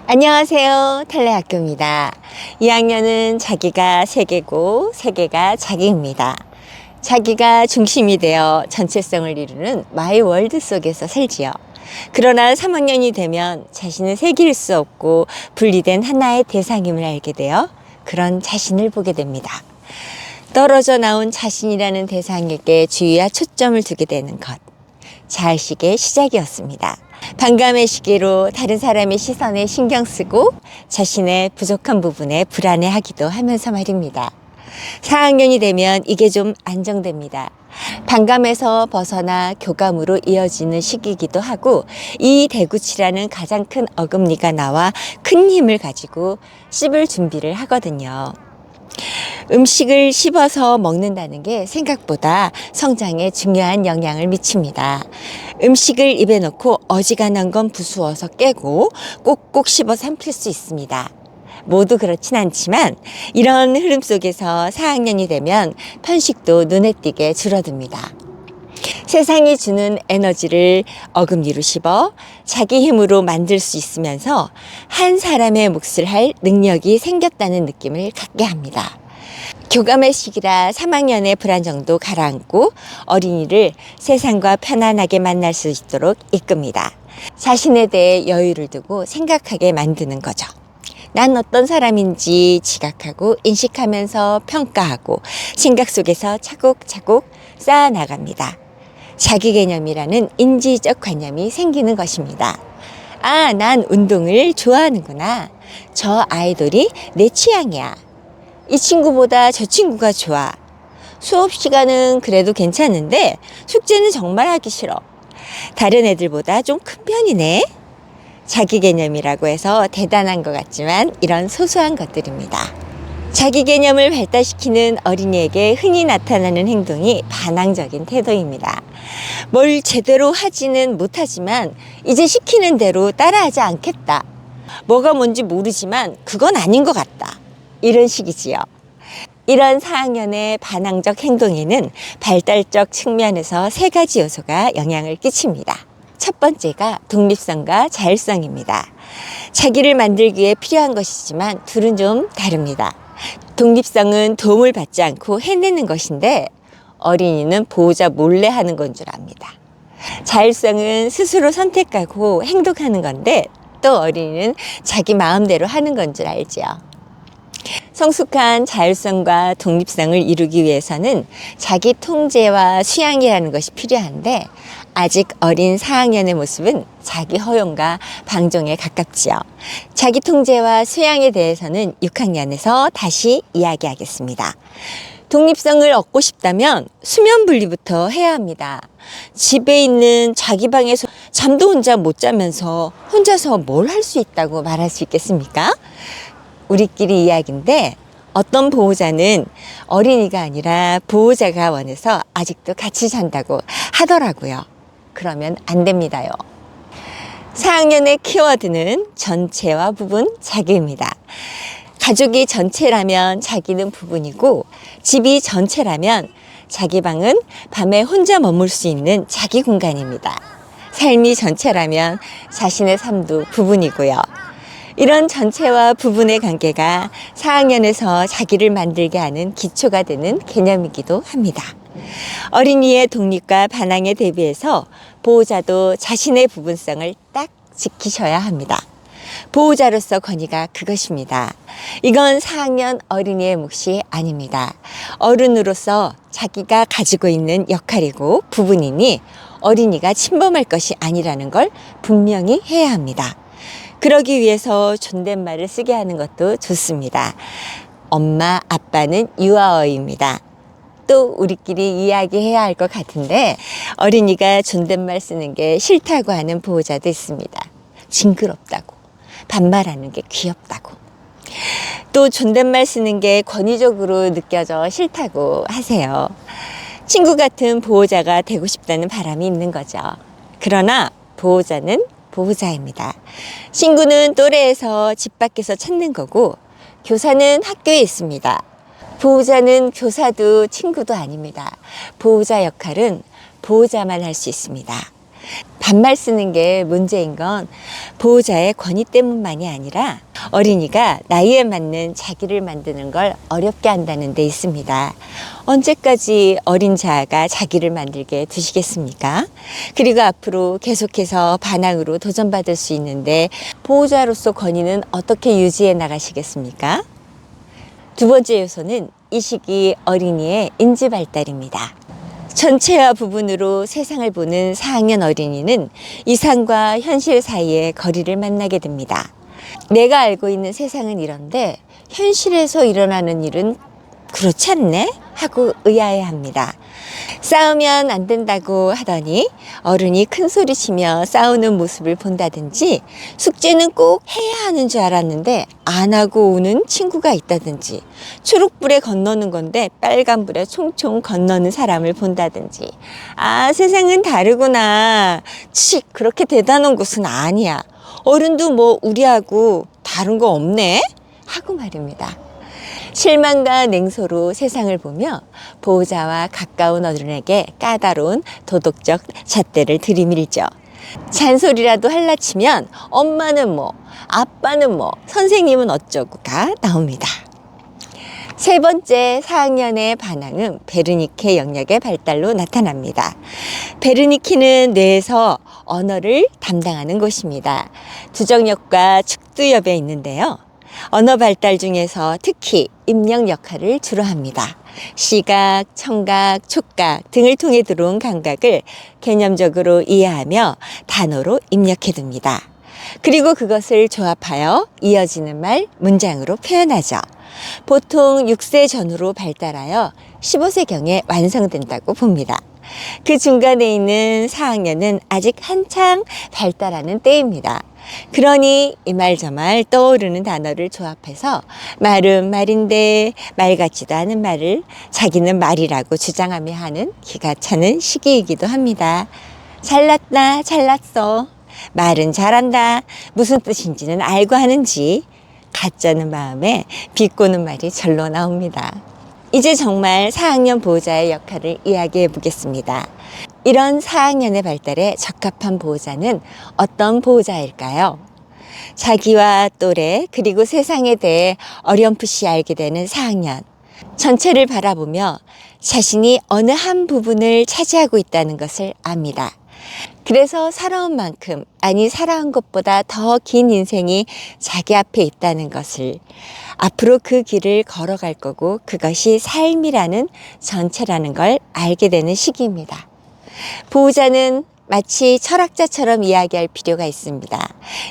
안녕하세요. 텔레학교입니다. 2학년은 자기가 세계고 세계가 자기입니다. 자기가 중심이 되어 전체성을 이루는 마이 월드 속에서 살지요. 그러나 3학년이 되면 자신은 세계일 수 없고 분리된 하나의 대상임을 알게 되어 그런 자신을 보게 됩니다. 떨어져 나온 자신이라는 대상에게 주의와 초점을 두게 되는 것. 자의식의 시작이었습니다. 반감의 시기로 다른 사람의 시선에 신경 쓰고 자신의 부족한 부분에 불안해하기도 하면서 말입니다. 4학년이 되면 이게 좀 안정됩니다. 반감에서 벗어나 교감으로 이어지는 시기이기도 하고 이 대구치라는 가장 큰 어금니가 나와 큰 힘을 가지고 씹을 준비를 하거든요. 음식을 씹어서 먹는다는 게 생각보다 성장에 중요한 영향을 미칩니다. 음식을 입에 넣고 어지간한 건 부수어서 깨고 꼭꼭 씹어 삼킬 수 있습니다. 모두 그렇진 않지만 이런 흐름 속에서 4학년이 되면 편식도 눈에 띄게 줄어듭니다. 세상이 주는 에너지를 어금니로 씹어 자기 힘으로 만들 수 있으면서 한 사람의 몫을 할 능력이 생겼다는 느낌을 갖게 합니다. 교감의 시기라 3학년의 불안정도 가라앉고 어린이를 세상과 편안하게 만날 수 있도록 이끕니다. 자신에 대해 여유를 두고 생각하게 만드는 거죠. 난 어떤 사람인지 지각하고 인식하면서 평가하고 생각 속에서 차곡차곡 쌓아나갑니다. 자기 개념이라는 인지적 관념이 생기는 것입니다. 아, 난 운동을 좋아하는구나. 저 아이돌이 내 취향이야. 이 친구보다 저 친구가 좋아. 수업 시간은 그래도 괜찮은데 숙제는 정말 하기 싫어. 다른 애들보다 좀 큰 편이네. 자기 개념이라고 해서 대단한 것 같지만 이런 소소한 것들입니다. 자기 개념을 발달시키는 어린이에게 흔히 나타나는 행동이 반항적인 태도입니다. 뭘 제대로 하지는 못하지만 이제 시키는 대로 따라하지 않겠다. 뭐가 뭔지 모르지만 그건 아닌 것 같다. 이런 식이지요. 이런 4학년의 반항적 행동에는 발달적 측면에서 3가지 요소가 영향을 끼칩니다. 첫 번째가 독립성과 자율성입니다. 자기를 만들기 위해 필요한 것이지만 둘은 좀 다릅니다. 독립성은 도움을 받지 않고 해내는 것인데 어린이는 보호자 몰래 하는 건 줄 압니다. 자율성은 스스로 선택하고 행동하는 건데 또 어린이는 자기 마음대로 하는 건 줄 알지요. 성숙한 자율성과 독립성을 이루기 위해서는 자기 통제와 수양이라는 것이 필요한데 아직 어린 4학년의 모습은 자기 허용과 방종에 가깝지요. 자기 통제와 수양에 대해서는 6학년에서 다시 이야기하겠습니다. 독립성을 얻고 싶다면 수면 분리부터 해야 합니다. 집에 있는 자기 방에서 잠도 혼자 못 자면서 혼자서 뭘 할 수 있다고 말할 수 있겠습니까? 우리끼리 이야기인데 어떤 보호자는 어린이가 아니라 보호자가 원해서 아직도 같이 잔다고 하더라고요. 그러면 안 됩니다요. 4학년의 키워드는 전체와 부분, 자기입니다. 가족이 전체라면 자기는 부분이고 집이 전체라면 자기 방은 밤에 혼자 머물 수 있는 자기 공간입니다. 삶이 전체라면 자신의 삶도 부분이고요. 이런 전체와 부분의 관계가 4학년에서 자기를 만들게 하는 기초가 되는 개념이기도 합니다. 어린이의 독립과 반항에 대비해서 보호자도 자신의 부분성을 딱 지키셔야 합니다. 보호자로서 권위가 그것입니다. 이건 4학년 어린이의 몫이 아닙니다. 어른으로서 자기가 가지고 있는 역할이고 부분이니 어린이가 침범할 것이 아니라는 걸 분명히 해야 합니다. 그러기 위해서 존댓말을 쓰게 하는 것도 좋습니다. 엄마, 아빠는 유아어입니다. 또 우리끼리 이야기해야 할 것 같은데 어린이가 존댓말 쓰는 게 싫다고 하는 보호자도 있습니다. 징그럽다고, 반말하는 게 귀엽다고. 또 존댓말 쓰는 게 권위적으로 느껴져 싫다고 하세요. 친구 같은 보호자가 되고 싶다는 바람이 있는 거죠. 그러나 보호자는 보호자입니다. 친구는 또래에서 집 밖에서 찾는 거고 교사는 학교에 있습니다. 보호자는 교사도 친구도 아닙니다. 보호자 역할은 보호자만 할 수 있습니다. 반말 쓰는 게 문제인 건 보호자의 권위 때문만이 아니라 어린이가 나이에 맞는 자기를 만드는 걸 어렵게 한다는 데 있습니다. 언제까지 어린 자아가 자기를 만들게 두시겠습니까? 그리고 앞으로 계속해서 반항으로 도전받을 수 있는데 보호자로서 권위는 어떻게 유지해 나가시겠습니까? 두 번째 요소는 이 시기 어린이의 인지 발달입니다. 전체와 부분으로 세상을 보는 4학년 어린이는 이상과 현실 사이의 거리를 만나게 됩니다. 내가 알고 있는 세상은 이런데 현실에서 일어나는 일은 그렇지 않네? 하고 의아해합니다. 싸우면 안 된다고 하더니 어른이 큰 소리 치며 싸우는 모습을 본다든지, 숙제는 꼭 해야 하는 줄 알았는데 안 하고 오는 친구가 있다든지, 초록불에 건너는 건데 빨간불에 총총 건너는 사람을 본다든지, 아, 세상은 다르구나. 그렇게 대단한 곳은 아니야. 어른도 뭐 우리하고 다른 거 없네? 하고 말입니다. 실망과 냉소로 세상을 보며 보호자와 가까운 어른에게 까다로운 도덕적 잣대를 들이밀죠. 잔소리라도 할라치면 엄마는 뭐, 아빠는 뭐, 선생님은 어쩌고가 나옵니다. 세 번째 4학년의 반항은 베르니케 영역의 발달로 나타납니다. 베르니키는 뇌에서 언어를 담당하는 곳입니다. 두정역과 측두엽에 있는데요. 언어 발달 중에서 특히 입력 역할을 주로 합니다. 시각, 청각, 촉각 등을 통해 들어온 감각을 개념적으로 이해하며 단어로 입력해둡니다. 그리고 그것을 조합하여 이어지는 말, 문장으로 표현하죠. 보통 6세 전후로 발달하여 15세경에 완성된다고 봅니다. 그 중간에 있는 4학년은 아직 한창 발달하는 때입니다. 그러니 이 말 저 말 떠오르는 단어를 조합해서 말은 말인데 말 같지도 않은 말을 자기는 말이라고 주장하며 하는 기가 차는 시기이기도 합니다. 잘났다, 잘났어. 말은 잘한다. 무슨 뜻인지는 알고 하는지 가짜는 마음에 비꼬는 말이 절로 나옵니다. 이제 정말 4학년 보호자의 역할을 이야기해 보겠습니다. 이런 4학년의 발달에 적합한 보호자는 어떤 보호자일까요? 자기와 또래 그리고 세상에 대해 어렴풋이 알게 되는 4학년. 전체를 바라보며 자신이 어느 한 부분을 차지하고 있다는 것을 압니다. 그래서 살아온 만큼, 아니 살아온 것보다 더 긴 인생이 자기 앞에 있다는 것을, 앞으로 그 길을 걸어갈 거고 그것이 삶이라는 전체라는 걸 알게 되는 시기입니다. 보호자는 마치 철학자처럼 이야기할 필요가 있습니다.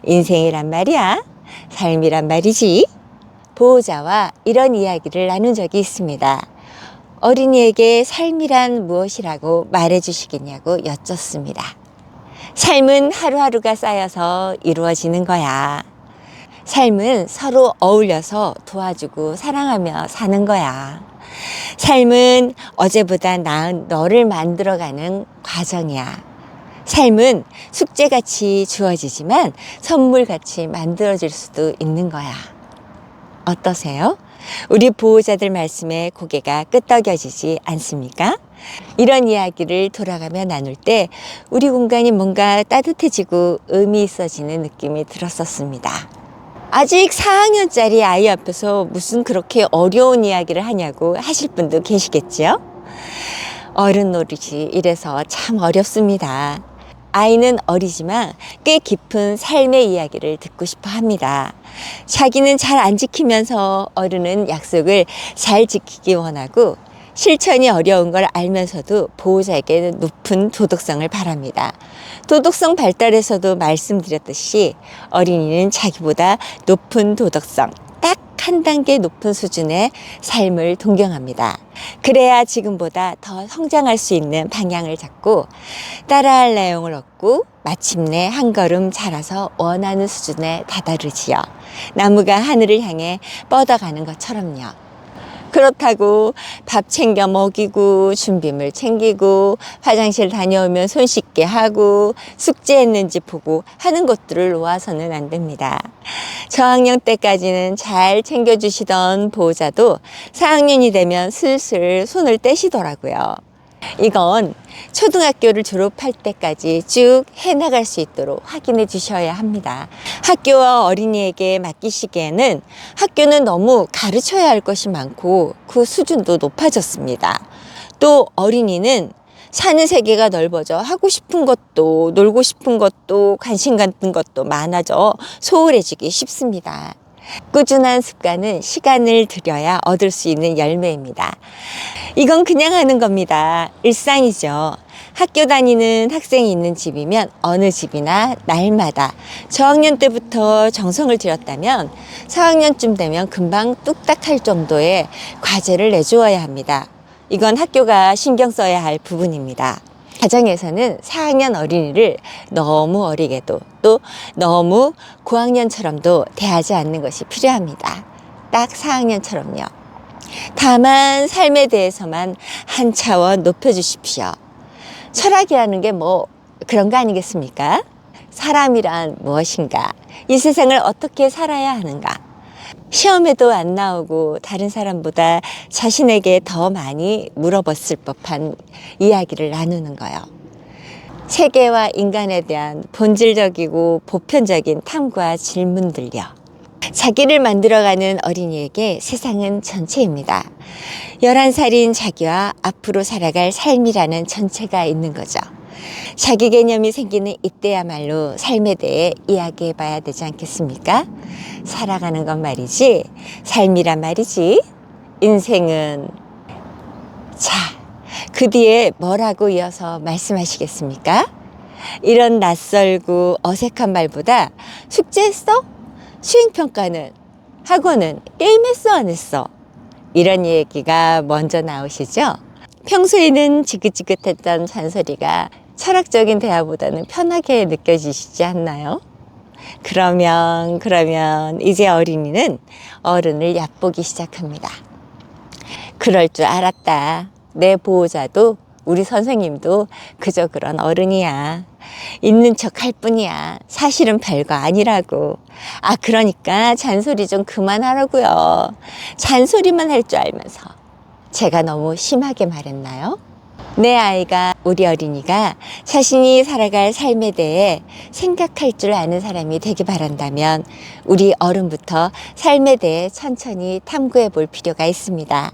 인생이란 말이야, 삶이란 말이지. 보호자와 이런 이야기를 나눈 적이 있습니다. 어린이에게 삶이란 무엇이라고 말해주시겠냐고 여쭙습니다. 삶은 하루하루가 쌓여서 이루어지는 거야. 삶은 서로 어울려서 도와주고 사랑하며 사는 거야. 삶은 어제보다 나은 너를 만들어가는 과정이야. 삶은 숙제같이 주어지지만 선물같이 만들어질 수도 있는 거야. 어떠세요? 우리 보호자들 말씀에 고개가 끄덕여지지 않습니까? 이런 이야기를 돌아가며 나눌 때 우리 공간이 뭔가 따뜻해지고 의미 있어지는 느낌이 들었었습니다. 아직 4학년짜리 아이 앞에서 무슨 그렇게 어려운 이야기를 하냐고 하실 분도 계시겠죠? 어른 노릇이 이래서 참 어렵습니다. 아이는 어리지만 꽤 깊은 삶의 이야기를 듣고 싶어 합니다. 자기는 잘 안 지키면서 어른은 약속을 잘 지키기 원하고, 실천이 어려운 걸 알면서도 보호자에게는 높은 도덕성을 바랍니다. 도덕성 발달에서도 말씀드렸듯이 어린이는 자기보다 높은 도덕성, 딱 한 단계 높은 수준의 삶을 동경합니다. 그래야 지금보다 더 성장할 수 있는 방향을 잡고 따라할 내용을 얻고 마침내 한 걸음 자라서 원하는 수준에 다다르지요. 나무가 하늘을 향해 뻗어가는 것처럼요. 그렇다고 밥 챙겨 먹이고 준비물 챙기고 화장실 다녀오면 손 씻게 하고 숙제했는지 보고 하는 것들을 놓아서는 안 됩니다. 저학년 때까지는 잘 챙겨주시던 보호자도 4학년이 되면 슬슬 손을 떼시더라고요. 이건 초등학교를 졸업할 때까지 쭉 해나갈 수 있도록 확인해 주셔야 합니다. 학교와 어린이에게 맡기시기에는 학교는 너무 가르쳐야 할 것이 많고 그 수준도 높아졌습니다. 또 어린이는 사는 세계가 넓어져 하고 싶은 것도 놀고 싶은 것도 관심 갖는 것도 많아져 소홀해지기 쉽습니다. 꾸준한 습관은 시간을 들여야 얻을 수 있는 열매입니다. 이건 그냥 하는 겁니다. 일상이죠. 학교 다니는 학생이 있는 집이면 어느 집이나 날마다 저학년 때부터 정성을 들였다면 4학년쯤 되면 금방 뚝딱 할 정도의 과제를 내주어야 합니다. 이건 학교가 신경 써야 할 부분입니다. 가정에서는 4학년 어린이를 너무 어리게도 또 너무 고학년처럼도 대하지 않는 것이 필요합니다. 딱 4학년처럼요. 다만 삶에 대해서만 한 차원 높여주십시오. 철학이라는 게 뭐 그런 거 아니겠습니까? 사람이란 무엇인가? 이 세상을 어떻게 살아야 하는가? 시험에도 안 나오고 다른 사람보다 자신에게 더 많이 물어봤을 법한 이야기를 나누는 거예요. 세계와 인간에 대한 본질적이고 보편적인 탐구와 질문들요. 자기를 만들어가는 어린이에게 세상은 전체입니다. 11살인 자기와 앞으로 살아갈 삶이라는 전체가 있는 거죠. 자기 개념이 생기는 이때야말로 삶에 대해 이야기해 봐야 되지 않겠습니까? 살아가는 건 말이지, 삶이란 말이지, 인생은. 자, 그 뒤에 뭐라고 이어서 말씀하시겠습니까? 이런 낯설고 어색한 말보다 숙제했어? 수행평가는? 학원은? 게임했어? 안 했어? 이런 얘기가 먼저 나오시죠? 평소에는 지긋지긋했던 잔소리가 철학적인 대화보다는 편하게 느껴지시지 않나요? 그러면 이제 어린이는 어른을 얕보기 시작합니다. 그럴 줄 알았다. 내 보호자도 우리 선생님도 그저 그런 어른이야. 있는 척 할 뿐이야. 사실은 별거 아니라고. 아, 그러니까 잔소리 좀 그만하라고요. 잔소리만 할 줄 알면서. 제가 너무 심하게 말했나요? 내 아이가, 우리 어린이가 자신이 살아갈 삶에 대해 생각할 줄 아는 사람이 되기 바란다면 우리 어른부터 삶에 대해 천천히 탐구해 볼 필요가 있습니다.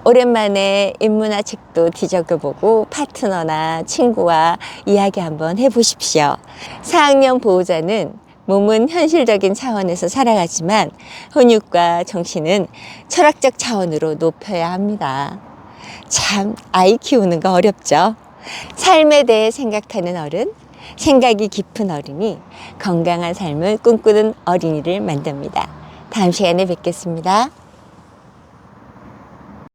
오랜만에 인문학 책도 뒤적여보고 파트너나 친구와 이야기 한번 해보십시오. 4학년 보호자는 몸은 현실적인 차원에서 살아가지만 훈육과 정신은 철학적 차원으로 높여야 합니다. 참, 아이 키우는 거 어렵죠? 삶에 대해 생각하는 어른, 생각이 깊은 어른이 건강한 삶을 꿈꾸는 어린이를 만듭니다. 다음 시간에 뵙겠습니다.